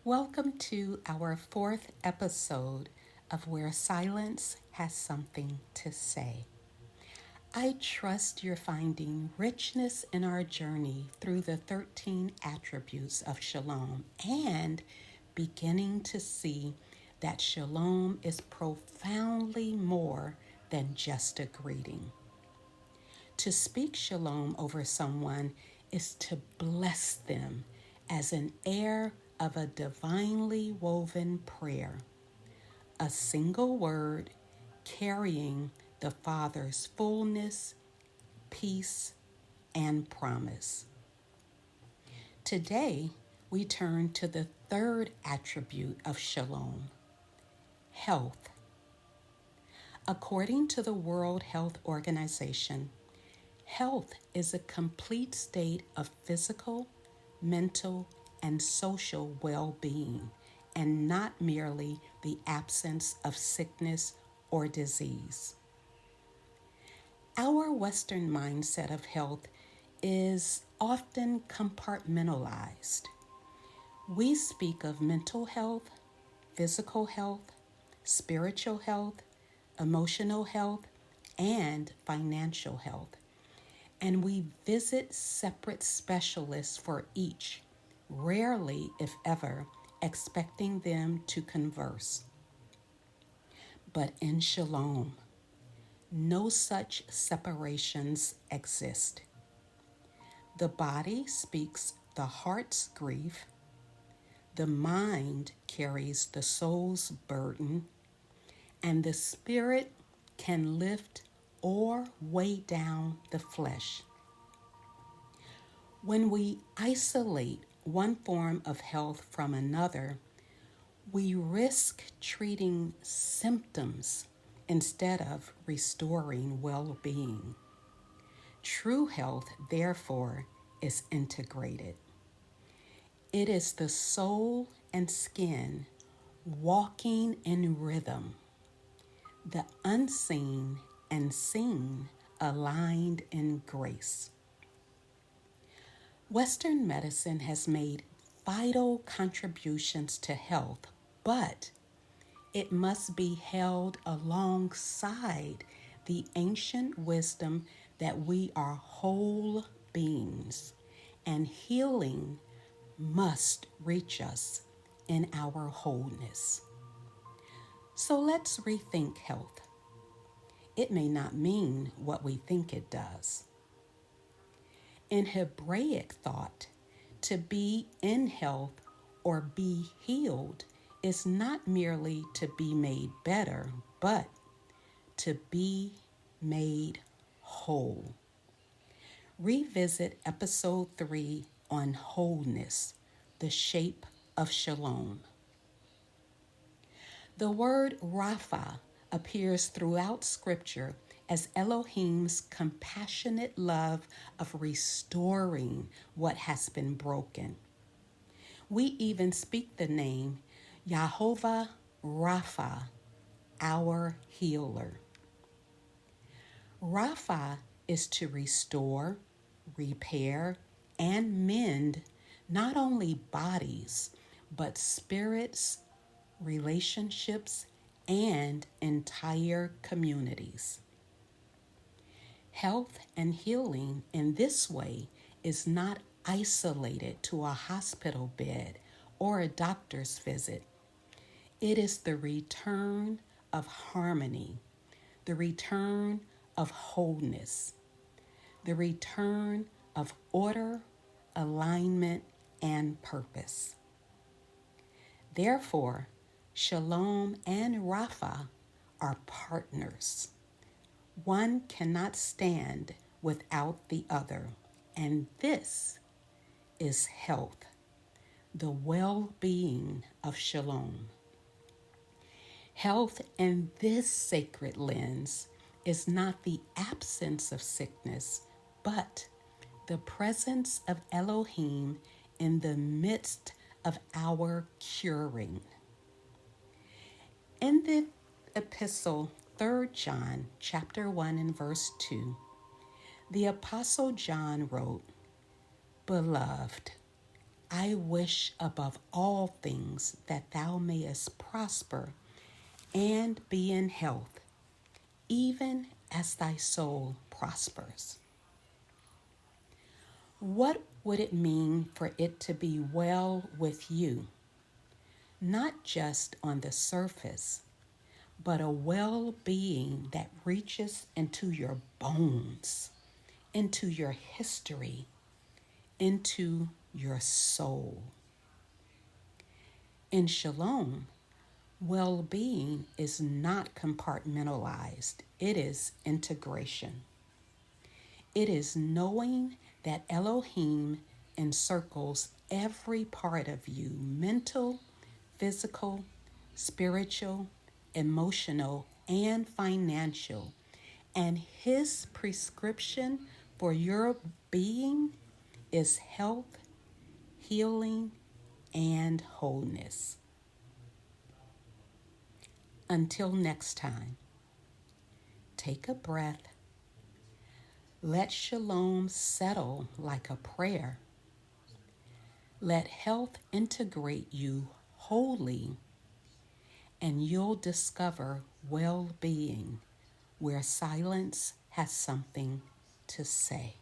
Welcome to our fourth episode of Where Silence Has Something to Say. I trust you're finding richness in our journey through the 13 attributes of Shalom and beginning to see that Shalom is profoundly more than just a greeting. To speak Shalom over someone is to bless them as an heir of a divinely woven prayer, a single word carrying the Father's fullness, peace, and promise. Today, we turn to the third attribute of Shalom, health. According to the World Health Organization, health is a complete state of physical, mental, and social well-being, and not merely the absence of sickness or disease. Our Western mindset of health is often compartmentalized. We speak of mental health, physical health, spiritual health, emotional health, and financial health. And we visit separate specialists for each, rarely, if ever, expecting them to converse. But in Shalom, no such separations exist. The body speaks the heart's grief, the mind carries the soul's burden, and the spirit can lift or weigh down the flesh. When we isolate one form of health from another, we risk treating symptoms instead of restoring well-being. True health, therefore, is integrated. It is the soul and skin walking in rhythm, the unseen and seen aligned in grace. Western medicine has made vital contributions to health, but it must be held alongside the ancient wisdom that we are whole beings, and healing must reach us in our wholeness. So let's rethink health. It may not mean what we think it does. In Hebraic thought, to be in health or be healed is not merely to be made better, but to be made whole. Revisit episode 3 on wholeness, the shape of Shalom. The word Rapha appears throughout Scripture as Elohim's compassionate love of restoring what has been broken. We even speak the name Yahovah Rapha, our healer. Rapha is to restore, repair, and mend not only bodies, but spirits, relationships, and entire communities. Health and healing in this way is not isolated to a hospital bed or a doctor's visit. It is the return of harmony, the return of wholeness, the return of order, alignment, and purpose. Therefore, Shalom and Rapha are partners. One cannot stand without the other, and this is health, the well-being of Shalom. Health in this sacred lens is not the absence of sickness, but the presence of Elohim in the midst of our curing. In the epistle 3 John chapter 1 and verse 2, the Apostle John wrote, "Beloved, I wish above all things that thou mayest prosper and be in health, even as thy soul prospers. What would it mean for it to be well with you? Not just on the surface, but a well-being that reaches into your bones, into your history, into your soul. In Shalom, well-being is not compartmentalized. It is integration. It is knowing that Elohim encircles every part of you, mental, physical, spiritual, emotional, and financial. And his prescription for your being is health, healing, and wholeness. Until next time, take a breath. Let Shalom settle like a prayer. Let health integrate you wholly, and you'll discover well-being where silence has something to say.